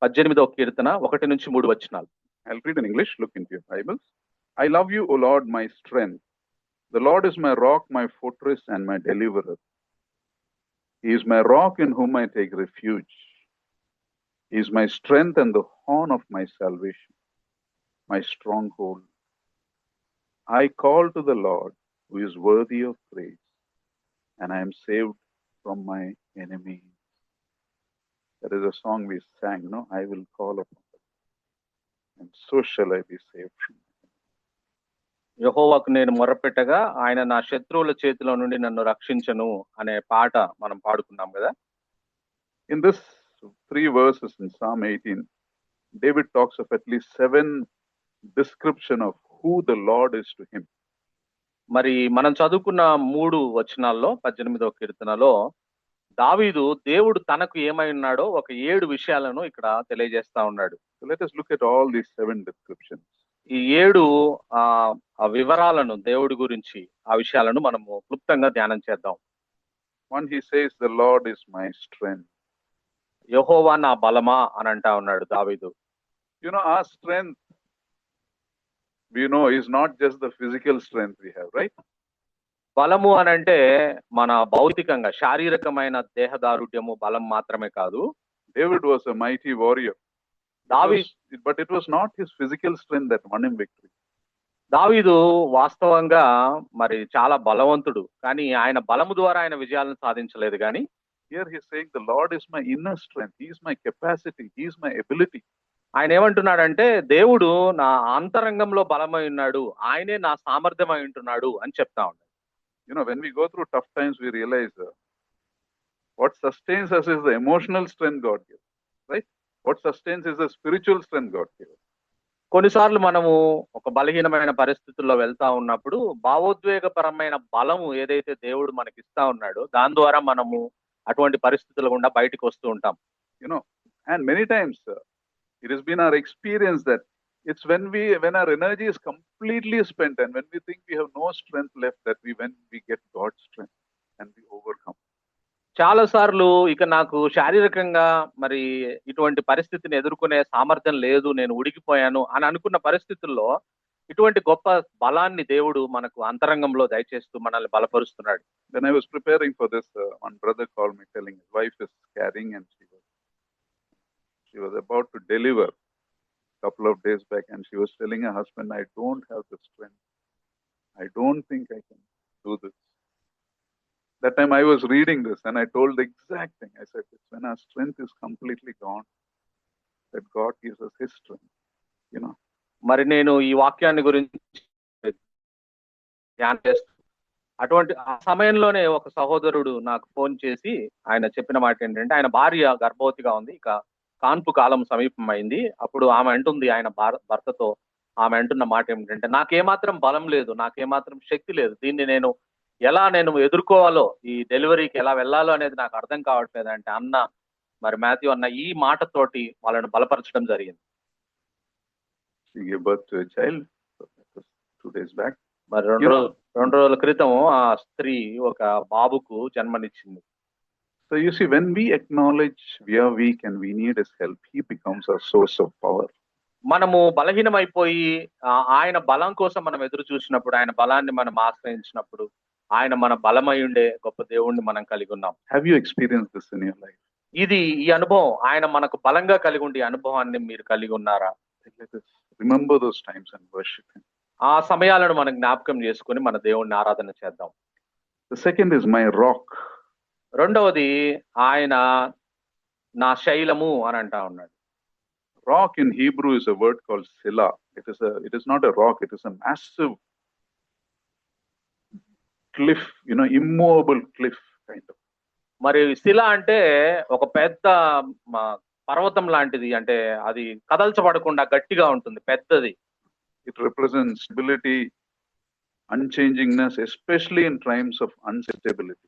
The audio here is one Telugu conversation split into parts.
18వ కీర్తన 1-3 వచనాలు. I'll read in English. Look into your Bibles. I love you, O Lord, my strength. The Lord is my rock, my fortress, and my deliverer. He is my rock in whom I take refuge. He is my strength and the horn of my salvation, my stronghold. I call to the Lord, who is worthy of praise, and I am saved from my enemies. That is a song we sang, no? I will call upon him, and so shall I be saved from him. యెహోవాకు నేను మొరపెట్టగా ఆయన నా శత్రువుల చేతిలో నుండి నన్ను రక్షించను అనే పాట మనం పాడుకున్నాం కదా. In this 3 verses in Psalm 18, David talks of at least 7 description of who the Lord is to him. మరి మనం చదువుకున్న 3 వచనాల్లో 18వ కీర్తనలో దావీదు దేవుడు తనకు ఏమై ఉన్నాడో ఒక 7 విషయాలను ఇక్కడ తెలియజేస్తా ఉన్నాడు. So let us look at all these 7 descriptions. ఈ 7 వివరాలను దేవుడి గురించి ఆ విషయాలను మనము క్లుప్తంగా ధ్యానం చేద్దాం. One, he says, the Lord is my strength. యెహోవా నా బలమా అని అంటా ఉన్నాడు దావీదు. You know, our strength, we know, is not just the physical strength we have, right? బలము అని అంటే మన భౌతికంగా శారీరకమైన దేహదారుఢ్యము బలం మాత్రమే కాదు. David was a mighty warrior. But it was not his physical strength that won him victory. దావీదు వాస్తవంగా మరి చాలా బలవంతుడు, కానీ ఆయన బలము ద్వారా ఆయన విజయాలను సాధించలేదు. కానీ here he is saying the Lord is my inner strength, he is my capacity, he is my ability. ఆయన ఏమంటున్నాడంటే దేవుడు నా అంతరంగంలో బలమై ఉన్నాడు, ఆయనే నా సామర్థ్యమై ఉంటున్నాడు అని చెప్తా ఉన్నాడు. You know, when we go through tough times, we realize what sustains us is the emotional strength God gives, right? What sustains is the spiritual strength God gives. కొన్నిసార్లు మనము ఒక బలహీనమైన పరిస్థితుల్లో వెళ్తా ఉన్నప్పుడు భావోద్వేగపరమైన బలము ఏదైతే దేవుడు మనకి ఇస్తా ఉన్నాడో దాని ద్వారా మనము అటువంటి పరిస్థితుల గుండా బయటకు వస్తూ ఉంటాం. You know, and many times it has been our experience that it's when our energy is completely spent and when we think we have no strength left, that when we get God's strength and we overcome. చాలా సార్లు ఇక నాకు శారీరకంగా మరి ఇటువంటి పరిస్థితిని ఎదుర్కొనే సామర్థ్యం లేదు, నేను ఉడికిపోయాను అని అనుకున్న పరిస్థితుల్లో ఇటువంటి గొప్ప బలాన్ని దేవుడు మనకు అంతరంగంలో దయచేస్తూ మనల్ని బలపరుస్తున్నాడు. When I was preparing for this, one brother called me telling his wife is carrying and she was about to deliver a couple of days back, and she was telling her husband, I don't have the strength. I don't think I can do this. That time I was reading this and I told the exact thing. I said, it's when our strength is completely gone that God gives us his strength, you know. మరి నేను ఈ వాక్యాన్ని గురించి ధ్యానం చేస్తూ అటువంటి ఆ సమయంలోనే ఒక సహోదరుడు నాకు ఫోన్ చేసి ఆయన చెప్పిన మాట ఏంటంటే ఆయన భార్య గర్భవతిగా ఉంది, ఇక కాన్పు కాలం సమీపమైంది. అప్పుడు ఆమె అంటుంది ఆయన భర్తతో, ఆమె అంటున్న మాట ఏమిటంటే నాకేమాత్రం బలం లేదు, నాకేమాత్రం శక్తి లేదు, దీన్ని నేను ఎలా ఎదుర్కోవాలో, ఈ డెలివరీకి ఎలా వెళ్ళాలో అనేది నాకు అర్థం కావట్లేదు అంటే అన్న మరి మాథ్యూ అన్న ఈ మాటతోటి వాళ్ళని బలపరచడం జరిగింది. She gave birth to a child 2 days back. మరి 2 రోజుల క్రితం ఆ స్త్రీ ఒక బాబుకు జన్మనిచ్చింది. So you see, when we acknowledge we are weak and we need his help, he becomes our source of power. మనము బలహీనమైపోయి ఆయన బలం కోసం మనం ఎదురు చూసినప్పుడు, ఆయన బలాన్ని మనం ఆశ్రయించినప్పుడు ఆయన మన బలమై ఉండే గొప్ప దేవుణ్ణి మనం కలిగి ఉన్నాం. Have you experienced this in your life? ఈ అనుభవం ఆయన మనకు బలంగా కలిగి ఉండే అనుభవాన్ని మీరు కలిగి ఉన్నారా? Let us remember those times and worship him. ఆ సమయాలను మనం జ్ఞాపకం చేసుకుని మన దేవుణ్ణి ఆరాధన చేద్దాం. The second is my rock. రెండవది ఆయన నా శైలము అని అంటా ఉన్నాడు. Rock in Hebrew is a word called Selah. It is not a rock, it is a massive cliff, you know, immovable cliff kind of. మరి శిల అంటే ఒక పెద్ద పర్వతం లాంటిది, అంటే అది కదల్చబడకుండా గట్టిగా ఉంటుంది, పెద్దది. It represents stability, unchangingness, especially in times of instability.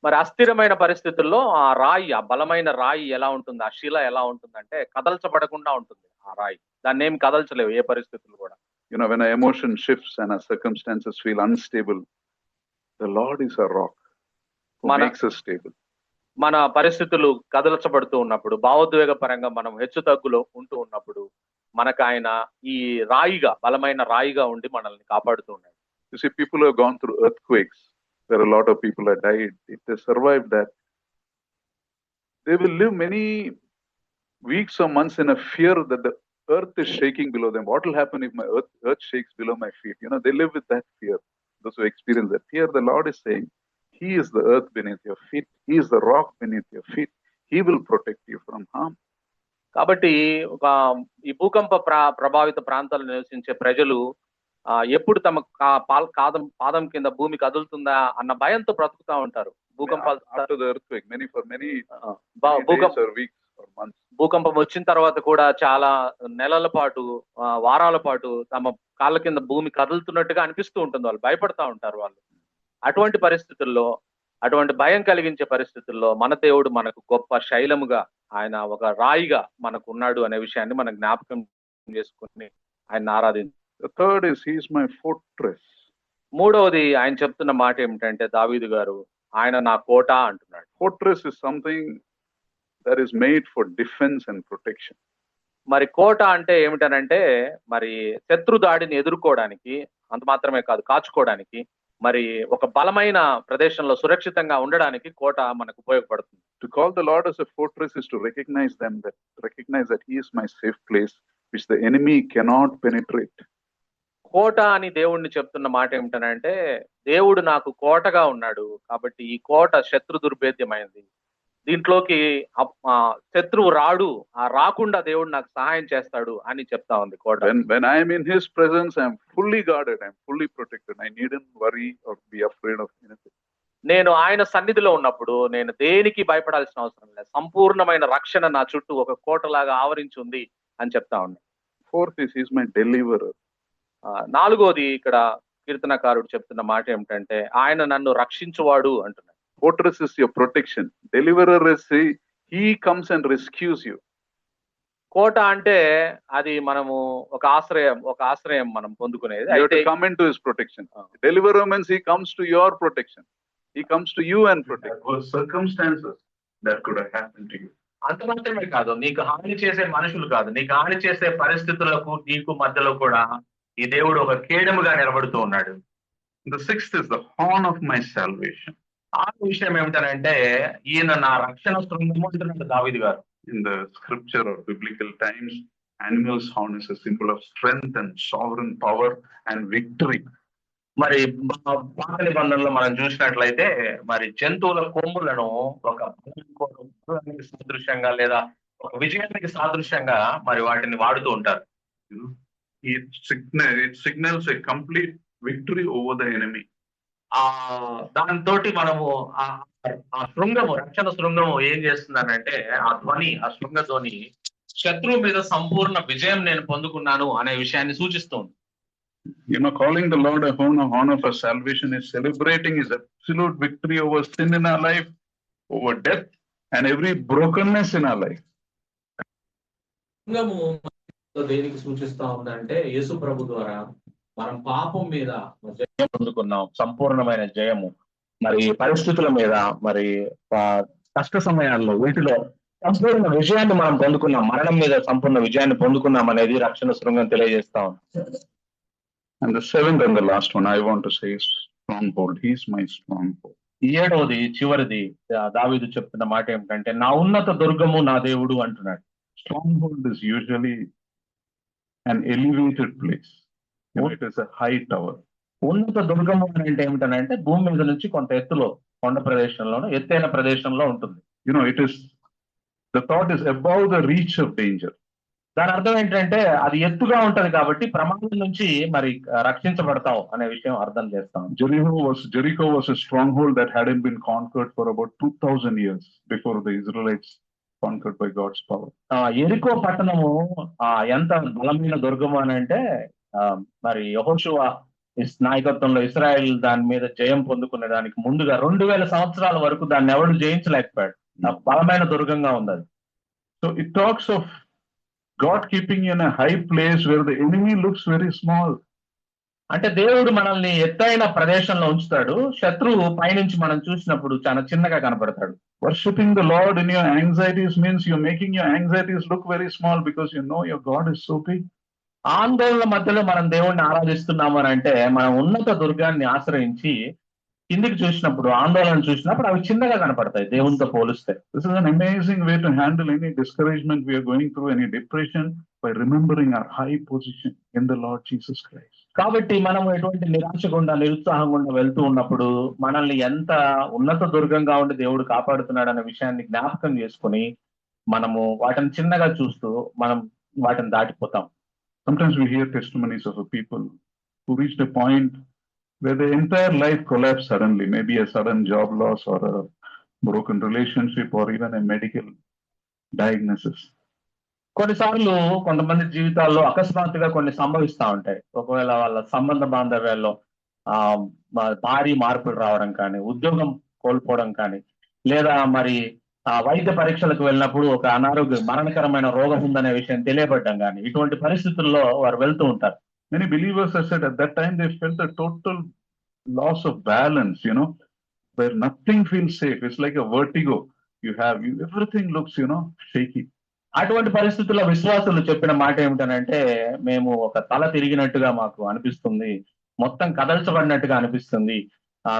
మరి అస్థిరమైన పరిస్థితుల్లో ఆ రాయి, ఆ బలమైన రాయి ఎలా ఉంటుంది, ఆ శిల ఎలా ఉంటుందంటే కదల్చబడకుండా ఉంటుంది ఆ రాయి. దాన్ని ఏం కదల్చలేవు ఏ పరిస్థితులు కూడా. You know, when our emotion shifts and our circumstances feel unstable, the Lord is our rock who makes us stable. మన పరిస్థితులు కదల్చబడుతూ ఉన్నప్పుడు, భావోద్వేగ పరంగా మనం హెచ్చు తగ్గులో ఉంటూ ఉన్నప్పుడు మనకు ఆయన ఈ రాయిగా, బలమైన రాయిగా ఉండి మనల్ని కాపాడుతూ ఉన్నాడు. You see, people who have gone through earthquakes, there are a lot of people who have died. If they survive that, they will live many weeks or months in a fear that the earth is shaking below them. What will happen if my earth shakes below my feet? You know, they live with that fear. Those who experience that fear, the Lord is saying, He is the earth beneath your feet. He is the rock beneath your feet. He will protect you from harm. కాబట్టి ఒక ఈ భూకంప ప్రభావిత ప్రాంతాల్లో నివసించే ప్రజలు ఎప్పుడు తమ పాదం కింద భూమి కదులుతుందా అన్న భయంతో బ్రతుకుతా ఉంటారు. భూకంపం వచ్చిన తర్వాత కూడా చాలా నెలల పాటు, వారాల పాటు తమ కాళ్ళ కింద భూమి కదులుతున్నట్టుగా అనిపిస్తూ ఉంటుంది. వాళ్ళు భయపడతా ఉంటారు. వాళ్ళు అటువంటి పరిస్థితుల్లో, అటువంటి భయం కలిగించే పరిస్థితుల్లో మన దేవుడు మనకు గొప్ప శైలముగా, ఆయన ఒక రాయిగా మనకు ఉన్నాడు అనే విషయాన్ని మనం జ్ఞాపకం చేసుకుని ఆయన ఆరాధించాలి. The third is, He is my fortress. మూడవది ఆయన చెప్తున్న మాట ఏమిటంటే, దావీదు గారు ఆయన నా కోట అంటున్నాడు. Fortress is something that is made for defense and protection. మరి కోట అంటే ఏమిటనంటే, మరి శత్రు దాడిని ఎదుర్కోవడానికి, అంత మాత్రమే కాదు, కాచుకోవడానికి, మరి ఒక బలమైన ప్రదేశంలో సురక్షితంగా ఉండడానికి కోట మనకు ఉపయోగపడుతుంది. To call the Lord as a fortress is to recognize that He is my safe place which the enemy cannot penetrate. కోట అని దేవుణ్ణి చెప్తున్న మాట ఏమిటనంటే, దేవుడు నాకు కోటగా ఉన్నాడు కాబట్టి ఈ కోట శత్రు దుర్భేద్యమైంది, దీంట్లోకి శత్రువు రాడు, రాకుండా దేవుడు నాకు సహాయం చేస్తాడు అని చెప్తా ఉంది కోట. When I am in His presence, I am fully guarded, I am fully protected. I needn't worry or be afraid of anything. నేను ఆయన సన్నిధిలో ఉన్నప్పుడు నేను దేనికి భయపడాల్సిన అవసరం లేదు. సంపూర్ణమైన రక్షణ నా చుట్టూ ఒక కోటలాగా ఆవరించి ఉంది అని చెప్తా ఉన్నా. Fourth is, He is my deliverer. నాలుగోది ఇక్కడ కీర్తనకారుడు చెప్తున్న మాట ఏమిటంటే, ఆయన నన్ను రక్షించువాడు అంటున్నాడు. Fortress is your protection. Deliverer is He comes and rescues you. కోట అంటే అది మనము ఒక ఆశ్రయం మనం పొందుకునేది. You have to come into His protection. Deliverer means He comes to your protection. He comes to you and protects. Or circumstances that could have happened to you. అంత మాత్రమే కాదు, నీకు హాని చేసే మనుషులు కాదు, నీకు హాని చేసే పరిస్థితులకు నీకు మధ్యలో కూడా ఈ దేవుడు ఒక కేడముగా నిలబడుతూ ఉన్నాడు. The sixth is the horn of my salvation. ఆ విషయం ఏమిటంటే, ఈయన నా రక్షణ శృంగము అంటున్నాడు దావీదు గారు. In the scripture or biblical times, animal's horn is a symbol of strength and sovereign power and victory. మరి పాత నిబంధనలో మనం చూసినట్లయితే, మరి జంతువుల కొమ్ములను ఒక సాదృశ్యంగా లేదా ఒక విజయానికి సాదృశ్యంగా మరి వాటిని వాడుతూ ఉంటారు. It signals a complete victory over the enemy. దాంతో మనము ఆ శృంగము, రక్షణ శృంగము ఏం చేస్తుందనంటే, ఆ శృంగ ధ్వని శత్రువు మీద సంపూర్ణ విజయం నేను పొందుకున్నాను అనే విషయాన్ని సూచిస్తుంది. You know, calling the Lord a horn of our salvation is celebrating His absolute victory over sin in our life, over death, and every brokenness in our life. శృంగము దేనికి సూచిస్తా ఉందంటే, యేసు ప్రభు ద్వారా మనం పాపం మీద జయం పొందుకున్నాం, సంపూర్ణమైన జయము. మరి పరిస్థితుల మీద, మరి కష్ట సమయాల్లో వీటిలో సంపూర్ణ విజయాన్ని మనం పొందుకున్నాం, మరణం మీద సంపూర్ణ విజయాన్ని పొందుకున్నాం అనేది రక్షణ శృంగం తెలియజేస్తా ఉంది. And the seventh and the last one I want to say is stronghold. He is my stronghold. ఏడవది, చివరిది దావీదు చెప్తున్న మాట ఏమిటంటే, నా ఉన్నత దుర్గము నా దేవుడు అంటున్నాడు. Stronghold is usually an elevated place. It is a high tower. ఉన్నత దుర్గము అంటే ఏమిటనంటే, భూమి మీద నుంచి కొంత ఎత్తులో, కొండ ప్రదేశంలోనూ ఎత్తైన ప్రదేశంలో ఉంటుంది. You know, the thought is above the reach of danger. దాని అర్థం ఏంటంటే, అది ఎత్తుగా ఉంటది కాబట్టి ప్రమాదం నుంచి మరి రక్షించబడతాం అనే విషయం అర్థం చేస్తాం. Jericho was a stronghold that hadn't been conquered for about 2000 years before the Israelites conquered by God's power. ఎరికో పట్టణము ఎంత బలమైన దుర్గము అని అంటే, మరి యెహోషువ నాయకత్వంలో ఇశ్రాయేల్ దాని మీద జయం పొందుకునే దానికి ముందుగా 2000 సంవత్సరాల వరకు దాన్ని ఎవరు జయించలేకపోయాడు. బలమైన దుర్గంగా ఉంది అది. So it talks of God keeping you in a high place where the enemy looks very small. అంటే దేవుడు మనల్ని ఎత్తైన ప్రదేశంలో ఉంచుతాడు, శత్రువు పైనుంచి మనం చూసినప్పుడు చాలా చిన్నగా కనపడతాడు. Worshipping the Lord in your anxieties means you're making your anxieties look very small because you know your God is so big. ఆందోళన మధ్యలో మనం దేవుణ్ణి ఆరాధిస్తున్నాము అని అంటే మనం ఉన్నత దుర్గాన్ని ఆశ్రయించి కిందికి చూసినప్పుడు, ఆందోళన చూసినప్పుడు అవి చిన్నగా కనపడతాయి దేవునితో పోలిస్తే. This is an amazing way to handle any discouragement we are going through, any depression, by remembering our high position in the Lord Jesus Christ. కాబట్టి మనం ఎటువంటి నిరాశ గుండా, నిరుత్సాహం గుండా వెళ్తూ ఉన్నప్పుడు మనల్ని ఎంత ఉన్నత దుర్గంగా ఉండి దేవుడు కాపాడుతున్నాడు అనే విషయాన్ని జ్ఞాపకం చేసుకుని మనము వాటిని చిన్నగా చూస్తూ మనం వాటిని దాటిపోతాం. Sometimes we hear testimonies of a people who reached a point where their entire life collapsed suddenly, maybe a sudden job loss or a broken relationship or even a medical diagnosis. కొన్నిసార్లు కొంతమంది జీవితాల్లో అకస్మాత్తుగా కొన్ని సంభవిస్తూ ఉంటాయి. ఒకవేళ వాళ్ళ సంబంధ బాంధవ్యాల్లో భారీ మార్పులు రావడం కానీ, ఉద్యోగం కోల్పోవడం కానీ, లేదా మరి వైద్య పరీక్షలకు వెళ్ళినప్పుడు ఒక అనారోగ్య మరణకరమైన రోగం ఉందనే విషయం తెలియబడ్డం కానీ, ఇటువంటి పరిస్థితుల్లో వారు వెళ్తూ ఉంటారు. Many believers have said at that time they felt a total loss of balance, where nothing feels safe. It's like a vertigo. Everything looks, shaky. అటువంటి పరిస్థితుల్లో విశ్వాసులు చెప్పిన మాట ఏమిటనంటే, మేము ఒక తల తిరిగినట్టుగా మాకు అనిపిస్తుంది, మొత్తం కదల్చబడినట్టుగా అనిపిస్తుంది,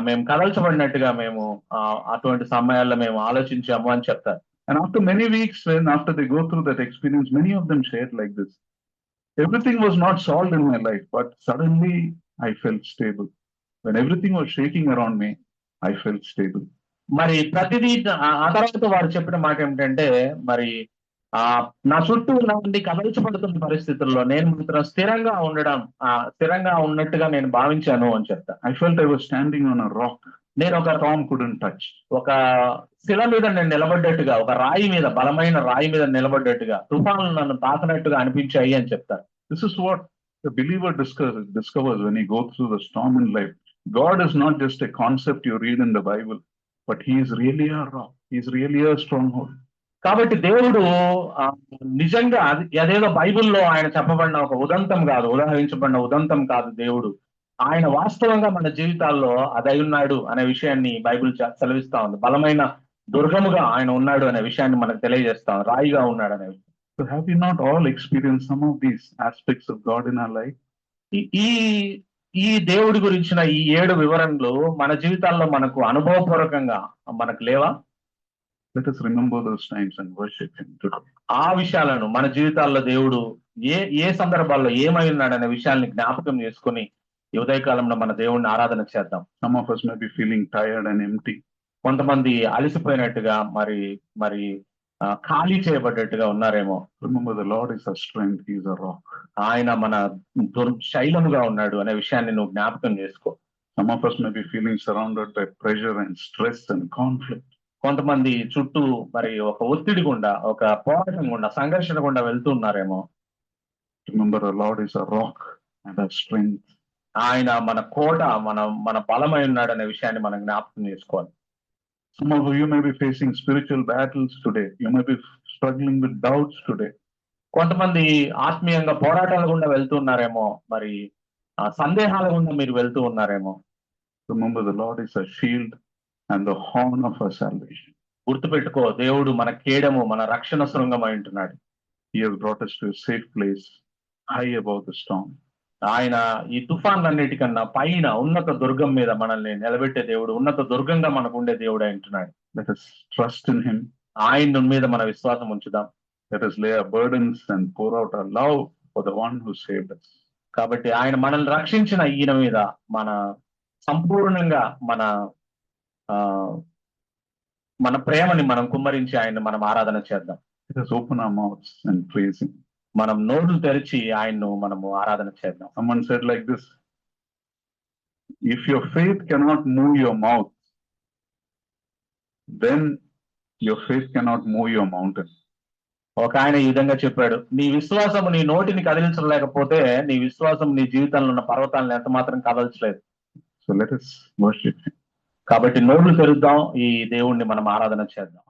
మేము కదల్చబడినట్టుగా మేము అటువంటి సమయాల్లో మేము ఆలోచించాము అని చెప్తారు. And after many weeks, after they go through that experience, many of them shared like this. Everything was not solved in my life, but suddenly I felt stable. When everything was shaking around me, I felt stable. మరి ప్రతిదీ ఆ తర్వాత వారు చెప్పిన మాట ఏమిటంటే, మరి నా చుట్టూ నుండి కదల్చబడుతున్న పరిస్థితుల్లో నేను మాత్రం స్థిరంగా ఉన్నట్టుగా నేను భావించాను అని చెప్తా. I felt I was standing on a rock. నేను ఒక storm couldn't touch. ఒక శిల మీద నేను నిలబడ్డట్టుగా, ఒక రాయి మీద, బలమైన రాయి మీద నిలబడ్డట్టుగా, తుఫాన్లు నన్ను తాకినట్టుగా అనిపించాయి అని చెప్తారు. This is what the believer discovers when he goes through the storm in life. God is not just a concept you read in the Bible, but he is really a rock. He is really a stronghold. కాబట్టి దేవుడు నిజంగా అదేదో బైబిల్లో ఆయన చెప్పబడిన ఒక ఉదంతం కాదు, ఉదాహరించబడిన ఉదంతం కాదు. దేవుడు ఆయన వాస్తవంగా మన జీవితాల్లో అదై ఉన్నాడు అనే విషయాన్ని బైబిల్ సెలవిస్తా ఉంది. బలమైన దుర్గముగా ఆయన ఉన్నాడు అనే విషయాన్ని మనకు తెలియజేస్తాం, రాయిగా ఉన్నాడు అనే విషయం. So have we not all experienced some of these aspects of God in our life? ఈ దేవుడి గురించిన ఈ 7 వివరణలు మన జీవితాల్లో మనకు అనుభవపూర్వకంగా మనకు లేవా? Let us remember those times and worship him today. ఆ విషయాలను మన జీవితాల్లో దేవుడు ఏ సందర్భాల్లో ఏమై ఉన్నాడనే విషయాల్ని జ్ఞాపకం చేసుకుని ఈ ఉదయకాలంలో మన దేవుడిని ఆరాధన చేద్దాం. Some of us may be feeling tired and empty. కొంతమంది అలసిపోయినట్టుగా మరి ఖాళీ చేయబడ్డట్టుగా ఉన్నారేమో. Remember, the Lord is our strength. He is a rock. ఆయన మన శైలముగా ఉన్నాడు అనే విషయాన్ని నువ్వు జ్ఞాపకం చేసుకో. Some of us may be feeling surrounded by pressure and stress and conflict. కొంతమంది చుట్టూ మరి ఒక ఒత్తిడి గుండా, ఒక పోరాటం గుండా, సంఘర్షణ గుండా వెళ్తున్నారేమో. Remember, the Lord is a rock and our strength. ఆయన మన కోట, మన బలమై ఉన్నాడు అనే విషయాన్ని మనం జ్ఞాపకం చేసుకోవాలి. Some of you may be facing spiritual battles today. You may be struggling with doubts today. కొంతమంది ఆత్మీయంగా పోరాటాల గుండా వెళ్తున్నారేమో, మరి సందేహాల గుండా మీరు వెళ్తూ ఉన్నారేమో. Remember, the Lord is a shield and the horn of our salvation. గుర్తుపెట్టుకో, దేవుడు మన కేడము, మన రక్షణ శృంగమై ఉంటున్నాడు. He has brought us to a safe place high above the storm. ఆయన ఈ తుఫాన్లన్నిటికన్నా పైన ఉన్నత దుర్గం మీద మనల్ని నిలబెట్టే దేవుడు, ఉన్నత దుర్గంగా మనకు ఉండే దేవుడు అంటున్నాడు. Let us trust in him. ఆయన మీద మన విశ్వాసం ఉంచుదాం. Let us lay our burdens and pour out our love for the one who saved us. కాబట్టి ఆయన మనల్ని రక్షించిన ఈయన మీద మన సంపూర్ణంగా మన ప్రేమని మనం కుమ్మరించి ఆయన మనం ఆరాధన చేద్దాం. Let us open our mouths and praise him. మనం నోరు తెరిచి ఆయన్ను మనము ఆరాధన చేద్దాం. Someone said like this: if your faith cannot move your mouth, then your faith cannot move your mountain. ఒక ఆయన ఈ విధంగా చెప్పాడు, నీ విశ్వాసం నీ నోటిని కదిలించలేకపోతే నీ విశ్వాసం నీ జీవితంలో ఉన్న పర్వతాలను ఎంత మాత్రం కదల్చలేదు. So let us worship him. కాబట్టి నోరు తెరుద్దాం, ఈ దేవుణ్ణి మనం ఆరాధన చేద్దాం.